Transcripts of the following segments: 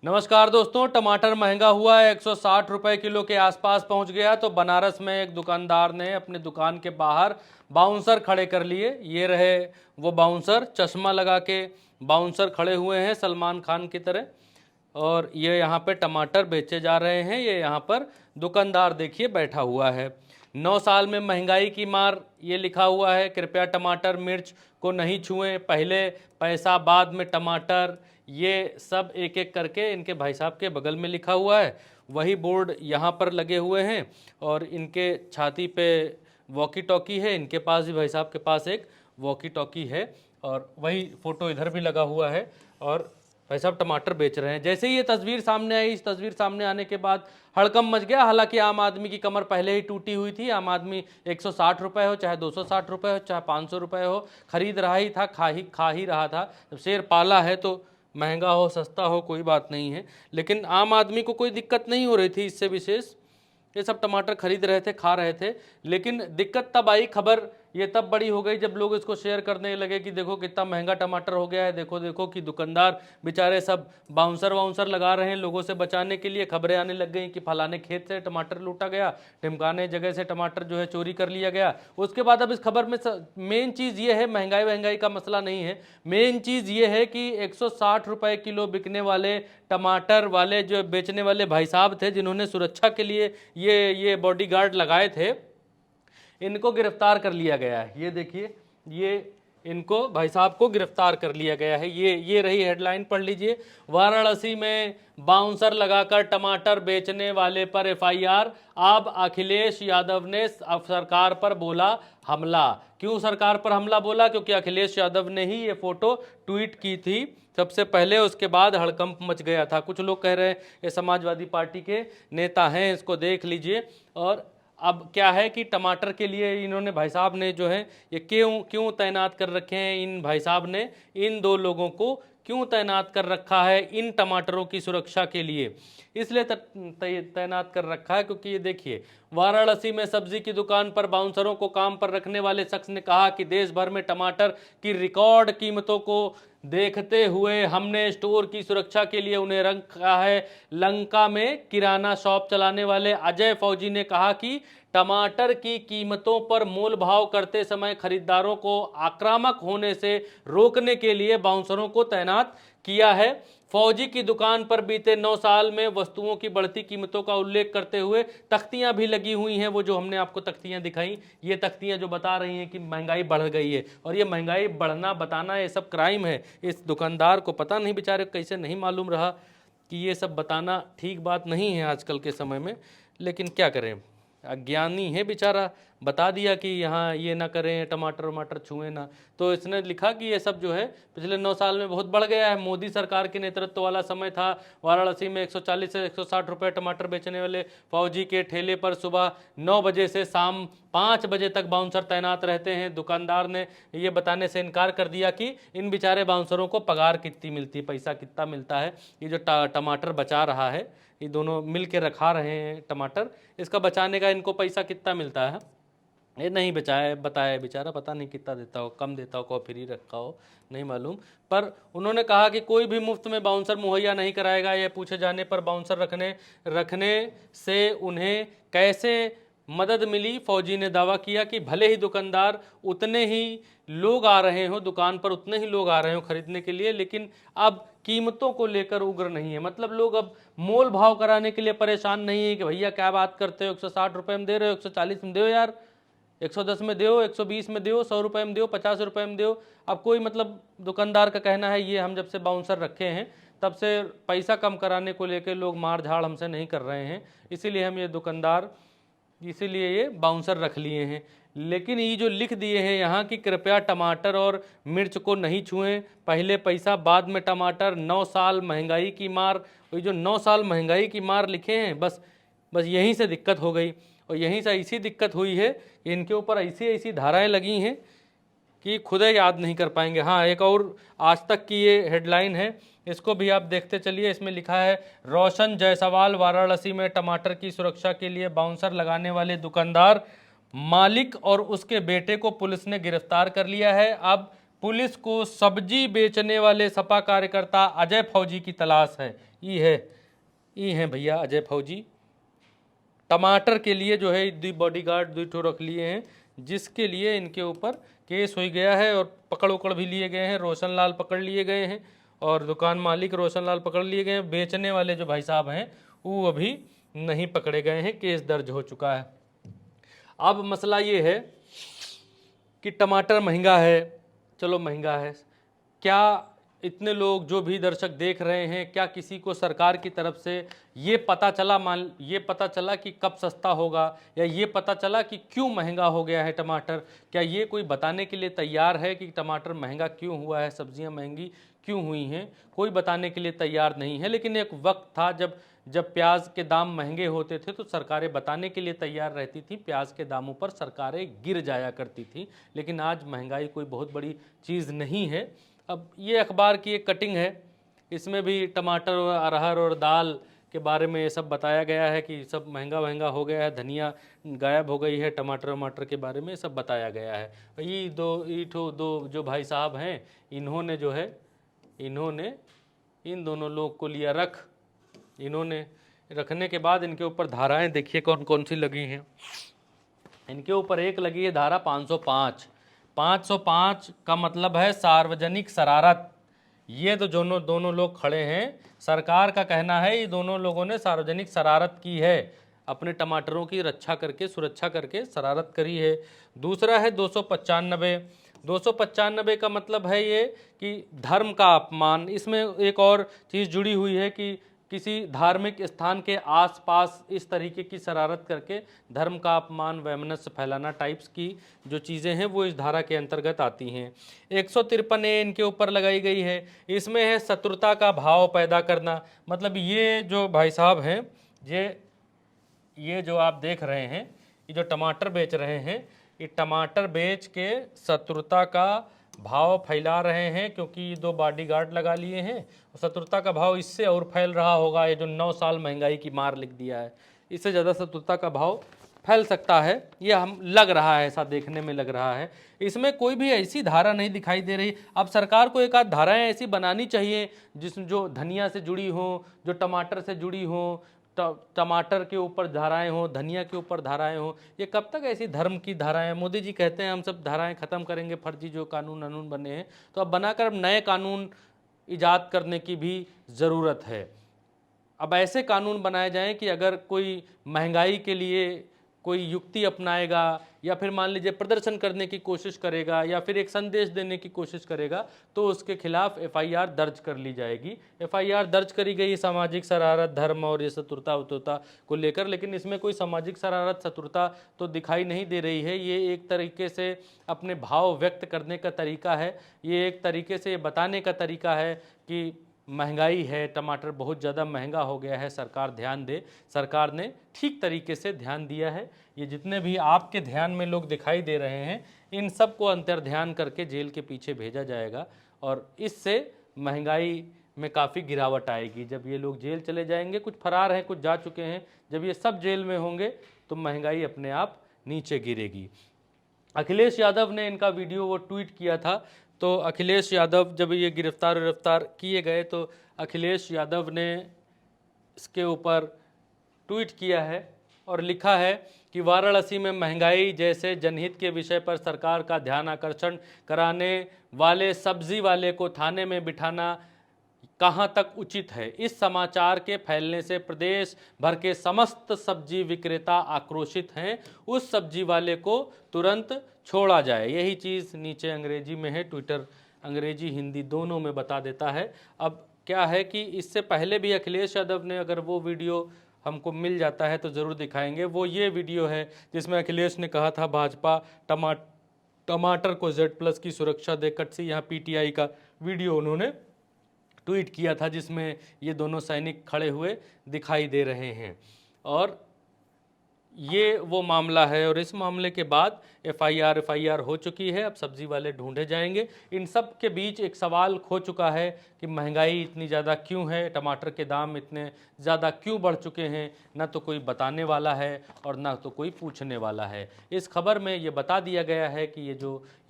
नमस्कार दोस्तों, टमाटर महंगा हुआ है। 160 रुपए किलो के आसपास पहुंच गया। तो बनारस में एक दुकानदार ने अपने दुकान के बाहर बाउंसर खड़े कर लिए। ये रहे वो बाउंसर, चश्मा लगा के बाउंसर खड़े हुए हैं सलमान खान की तरह। और ये यहाँ पे टमाटर बेचे जा रहे हैं। ये यहाँ पर दुकानदार देखिए बैठा हुआ है। 9 साल में महंगाई की मार, ये लिखा हुआ है। कृपया टमाटर मिर्च को नहीं छुएं, पहले पैसा बाद में टमाटर। ये सब एक एक करके इनके भाई साहब के बगल में लिखा हुआ है। वही बोर्ड यहाँ पर लगे हुए हैं और इनके छाती पे वॉकी टॉकी है। इनके पास भी भाई साहब के पास एक वॉकी टॉकी है और वही फोटो इधर भी लगा हुआ है। और भाई साहब टमाटर बेच रहे हैं। जैसे ही ये तस्वीर सामने आई, इस तस्वीर सामने आने के बाद हड़कंप मच गया। हालांकि आम आदमी की कमर पहले ही टूटी हुई थी। आम आदमी 160 रुपए हो, चाहे 260 रुपए हो, चाहे 500 रुपए हो, खरीद रहा ही था, खा ही रहा था। जब शेर पाला है तो महंगा हो सस्ता हो कोई बात नहीं है। लेकिन आम आदमी को कोई दिक्कत नहीं हो रही थी इससे विशेष। ये सब टमाटर खरीद रहे थे, खा रहे थे। लेकिन दिक्कत तब आई, खबर ये तब बड़ी हो गई जब लोग इसको शेयर करने लगे कि देखो कितना महंगा टमाटर हो गया है। देखो देखो कि दुकानदार बेचारे सब बाउंसर वाउंसर लगा रहे हैं लोगों से बचाने के लिए। खबरें आने लग गई कि फलाने खेत से टमाटर लूटा गया, ढिमकाने जगह से टमाटर जो है चोरी कर लिया गया। उसके बाद अब इस खबर में मेन चीज़ ये है, महंगाई का मसला नहीं है। मेन चीज़ ये है कि 160 रुपए किलो बिकने वाले टमाटर वाले जो बेचने वाले भाई साहब थे, जिन्होंने सुरक्षा के लिए ये बॉडीगार्ड लगाए थे, इनको गिरफ्तार कर लिया गया है। ये देखिए, ये इनको भाई साहब को गिरफ्तार कर लिया गया है। ये रही हेडलाइन, पढ़ लीजिए। वाराणसी में बाउंसर लगाकर टमाटर बेचने वाले पर एफआईआर। अब अखिलेश यादव ने सरकार पर बोला हमला। क्यों सरकार पर हमला बोला? क्योंकि अखिलेश यादव ने ही ये फोटो ट्वीट की थी सबसे पहले। उसके बाद हड़कंप मच गया था। कुछ लोग कह रहे हैं ये समाजवादी पार्टी के नेता हैं, इसको देख लीजिए। और अब क्या है कि टमाटर के लिए इन्होंने भाई साहब ने जो है ये क्यों तैनात कर रखे हैं। इन भाई साहब ने इन दो लोगों को क्यों तैनात कर रखा है इन टमाटरों की सुरक्षा के लिए? इसलिए तैनात कर रखा है क्योंकि ये देखिए, वाराणसी में सब्जी की दुकान पर बाउंसरों को काम पर रखने वाले शख्स ने कहा कि देश भर में टमाटर की रिकॉर्ड कीमतों को देखते हुए हमने स्टोर की सुरक्षा के लिए उन्हें रखा है। लंका में किराना शॉप चलाने वाले अजय फौजी ने कहा कि टमाटर की कीमतों पर मोल भाव करते समय खरीदारों को आक्रामक होने से रोकने के लिए बाउंसरों को तैनात किया है। फौजी की दुकान पर बीते 9 साल में वस्तुओं की बढ़ती कीमतों का उल्लेख करते हुए तख्तियां भी लगी हुई हैं। वो जो हमने आपको तख्तियां दिखाई, ये तख्तियां जो बता रही हैं कि महंगाई बढ़ गई है। और ये महंगाई बढ़ना बताना ये सब क्राइम है। इस दुकानदार को पता नहीं बेचारे कैसे नहीं मालूम रहा कि ये सब बताना ठीक बात नहीं है आजकल के समय में। लेकिन क्या करें, अज्ञानी है बेचारा, बता दिया कि यहाँ ये ना करें, टमाटर वमाटर छुएं ना। तो इसने लिखा कि ये सब जो है पिछले 9 साल में बहुत बढ़ गया है। मोदी सरकार के नेतृत्व वाला समय था। वाराणसी में 140 से 160 रुपए टमाटर बेचने वाले फौजी के ठेले पर सुबह 9 बजे से शाम 5 बजे तक बाउंसर तैनात रहते हैं। दुकानदार ने ये बताने से इनकार कर दिया कि इन बेचारे बाउंसरों को पगार कितनी मिलती, पैसा कितना मिलता है। ये जो टमाटर बचा रहा है, ये दोनों मिल के रखा रहे हैं टमाटर, इसका बचाने का इनको पैसा कितना मिलता है ये नहीं बताया बेचारा। पता नहीं कितना देता हो, कम देता हो, को फ्री रखा हो, नहीं मालूम। पर उन्होंने कहा कि कोई भी मुफ्त में बाउंसर मुहैया नहीं कराएगा। ये पूछे जाने पर बाउंसर रखने से उन्हें कैसे मदद मिली, फौजी ने दावा किया कि भले ही दुकानदार उतने ही लोग आ रहे हो दुकान पर, उतने ही लोग आ रहे हो खरीदने के लिए, लेकिन अब कीमतों को लेकर उग्र नहीं है। मतलब लोग अब मोल भाव कराने के लिए परेशान नहीं है कि भैया क्या बात करते हो, 160 रुपये में दे रहे हो, 140 में दो यार, 110 में दो, 120 में दो, 100 रुपये में दो, 50 रुपये में दो। अब कोई मतलब दुकानदार का कहना है ये हम जब से बाउंसर रखे हैं तब से पैसा कम कराने को लेकर लोग मार झाड़ हमसे नहीं कर रहे हैं, इसीलिए हम इसीलिए ये बाउंसर रख लिए हैं। लेकिन ये जो लिख दिए हैं यहाँ कि कृपया टमाटर और मिर्च को नहीं छुएं, पहले पैसा बाद में टमाटर, 9 साल महंगाई की मार। ये जो 9 साल महंगाई की मार लिखे हैं, बस यहीं से दिक्कत हो गई। और यहीं से ऐसी दिक्कत हुई है, इनके ऊपर ऐसी ऐसी धाराएं लगी हैं कि खुद याद नहीं कर पाएंगे। हाँ, एक और आज तक की ये हेडलाइन है, इसको भी आप देखते चलिए। इसमें लिखा है, रोशन जायसवाल वाराणसी में टमाटर की सुरक्षा के लिए बाउंसर लगाने वाले दुकानदार मालिक और उसके बेटे को पुलिस ने गिरफ्तार कर लिया है। अब पुलिस को सब्जी बेचने वाले सपा कार्यकर्ता अजय फौजी की तलाश है। ये है भैया अजय फौजी। टमाटर के लिए जो है दी बॉडीगार्ड 2 ठो रख लिए हैं, जिसके लिए इनके ऊपर केस हो गया है और पकड़ उकड़ भी लिए गए हैं। रोशन लाल पकड़ लिए गए हैं और दुकान मालिक रोशन लाल पकड़ लिए गए हैं। बेचने वाले जो भाई साहब हैं वो अभी नहीं पकड़े गए हैं, केस दर्ज हो चुका है। अब मसला ये है कि टमाटर महंगा है, चलो महंगा है, क्या इतने लोग जो भी दर्शक देख रहे हैं, क्या किसी को सरकार की तरफ से ये पता चला कि कब सस्ता होगा, या ये पता चला कि क्यों महंगा हो गया है टमाटर? क्या ये कोई बताने के लिए तैयार है कि टमाटर महंगा क्यों हुआ है, सब्जियां महंगी क्यों हुई हैं? कोई बताने के लिए तैयार नहीं है। लेकिन एक वक्त था जब प्याज के दाम महंगे होते थे तो सरकारें बताने के लिए तैयार रहती थी, प्याज के दामों पर सरकारें गिर जाया करती थी। लेकिन आज महंगाई कोई बहुत बड़ी चीज़ नहीं है। अब ये अखबार की एक कटिंग है, इसमें भी टमाटर और अरहर और दाल के बारे में ये सब बताया गया है कि सब महंगा महंगा हो गया है, धनिया गायब हो गई है, टमाटर वमाटर के बारे में सब बताया गया है। ये दो जो भाई साहब हैं, इन्होंने इन दोनों लोग को लिया इन्होंने रखने के बाद इनके ऊपर धाराएं देखिए कौन कौन सी लगी हैं। इनके ऊपर एक लगी है धारा 505। 505 का मतलब है सार्वजनिक शरारत। ये तो दोनों लोग खड़े हैं, सरकार का कहना है ये दोनों लोगों ने सार्वजनिक शरारत की है, अपने टमाटरों की रक्षा करके सुरक्षा करके शरारत करी है। दूसरा है 295। 295 का मतलब है ये कि धर्म का अपमान। इसमें एक और चीज़ जुड़ी हुई है कि किसी धार्मिक स्थान के आसपास इस तरीके की शरारत करके धर्म का अपमान, वैमनस्य फैलाना टाइप्स की जो चीज़ें हैं वो इस धारा के अंतर्गत आती हैं। 153A इनके ऊपर लगाई गई है। इसमें है शत्रुता का भाव पैदा करना। मतलब ये जो भाई साहब हैं, ये जो आप देख रहे हैं, ये जो टमाटर बेच रहे हैं, ये टमाटर बेच के शत्रुता का भाव फैला रहे हैं, क्योंकि ये 2 बॉडीगार्ड लगा लिए हैं। शत्रुता का भाव इससे और फैल रहा होगा। ये जो 9 साल महंगाई की मार लिख दिया है, इससे ज़्यादा शत्रुता का भाव फैल सकता है, ये हम लग रहा है, ऐसा देखने में लग रहा है। इसमें कोई भी ऐसी धारा नहीं दिखाई दे रही। अब सरकार को एक आध धाराएं ऐसी बनानी चाहिए जो धनिया से जुड़ी हों, जो टमाटर से जुड़ी हों, टमाटर के ऊपर धाराएं हो, धनिया के ऊपर धाराएं हो। ये कब तक ऐसी धर्म की धाराएं? मोदी जी कहते हैं हम सब धाराएं खत्म करेंगे, फर्जी जो कानून बने हैं, तो अब बनाकर नए कानून इजाद करने की भी ज़रूरत है। अब ऐसे कानून बनाए जाएं कि अगर कोई महंगाई के लिए कोई युक्ति अपनाएगा या फिर मान लीजिए प्रदर्शन करने की कोशिश करेगा या फिर एक संदेश देने की कोशिश करेगा, तो उसके खिलाफ FIR दर्ज कर ली जाएगी। FIR दर्ज करी गई सामाजिक शरारत, धर्म और ये शत्रुता उतुता को लेकर, लेकिन इसमें कोई सामाजिक शरारत शत्रुता तो दिखाई नहीं दे रही है। ये एक तरीके से अपने भाव व्यक्त करने का तरीका है, ये एक तरीके से बताने का तरीका है कि महंगाई है, टमाटर बहुत ज़्यादा महंगा हो गया है, सरकार ध्यान दे। सरकार ने ठीक तरीके से ध्यान दिया है। ये जितने भी आपके ध्यान में लोग दिखाई दे रहे हैं, इन सब को अंतर्ध्यान करके जेल के पीछे भेजा जाएगा और इससे महंगाई में काफ़ी गिरावट आएगी। जब ये लोग जेल चले जाएंगे, कुछ फरार हैं, कुछ जा चुके हैं, जब ये सब जेल में होंगे तो महंगाई अपने आप नीचे गिरेगी। अखिलेश यादव ने इनका वीडियो वो ट्वीट किया था, तो अखिलेश यादव जब ये गिरफ्तार किए गए तो अखिलेश यादव ने इसके ऊपर ट्वीट किया है और लिखा है कि वाराणसी में महंगाई जैसे जनहित के विषय पर सरकार का ध्यान आकर्षण कराने वाले सब्जी वाले को थाने में बिठाना कहां तक उचित है। इस समाचार के फैलने से प्रदेश भर के समस्त सब्जी विक्रेता आक्रोशित हैं। उस सब्जी वाले को तुरंत छोड़ा जाए। यही चीज़ नीचे अंग्रेजी में है, ट्विटर अंग्रेजी हिंदी दोनों में बता देता है। अब क्या है कि इससे पहले भी अखिलेश यादव ने, अगर वो वीडियो हमको मिल जाता है तो ज़रूर दिखाएंगे, वो ये वीडियो है जिसमें अखिलेश ने कहा था भाजपा टमाटर को Z+ की सुरक्षा दे। कट से यहाँ PTI का वीडियो उन्होंने ट्वीट किया था जिसमें ये दोनों सैनिक खड़े हुए दिखाई दे रहे हैं। और ये वो मामला है और इस मामले के बाद एफआईआर हो चुकी है। अब सब्जी वाले ढूंढे जाएंगे। इन सब के बीच एक सवाल खो चुका है कि महंगाई इतनी ज़्यादा क्यों है, टमाटर के दाम इतने ज़्यादा क्यों बढ़ चुके हैं। ना तो कोई बताने वाला है और ना तो कोई पूछने वाला है। इस खबर में ये बता दिया गया है कि ये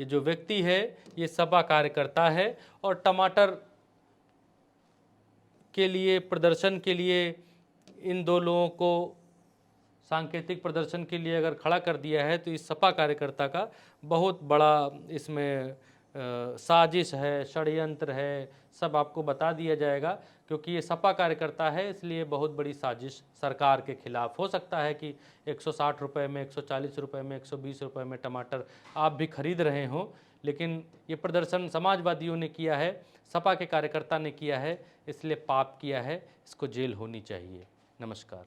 जो व्यक्ति है ये सपा कार्यकर्ता है और टमाटर के लिए, प्रदर्शन के लिए इन दो लोगों को सांकेतिक प्रदर्शन के लिए अगर खड़ा कर दिया है तो इस सपा कार्यकर्ता का बहुत बड़ा इसमें साजिश है, षड्यंत्र है, सब आपको बता दिया जाएगा। क्योंकि ये सपा कार्यकर्ता है इसलिए बहुत बड़ी साजिश सरकार के खिलाफ हो सकता है कि 160 रुपये में, 140 रुपये में, 120 रुपये में टमाटर आप भी खरीद रहे हों, लेकिन ये प्रदर्शन समाजवादियों ने किया है, सपा के कार्यकर्ता ने किया है, इसलिए पाप किया है, इसको जेल होनी चाहिए। नमस्कार।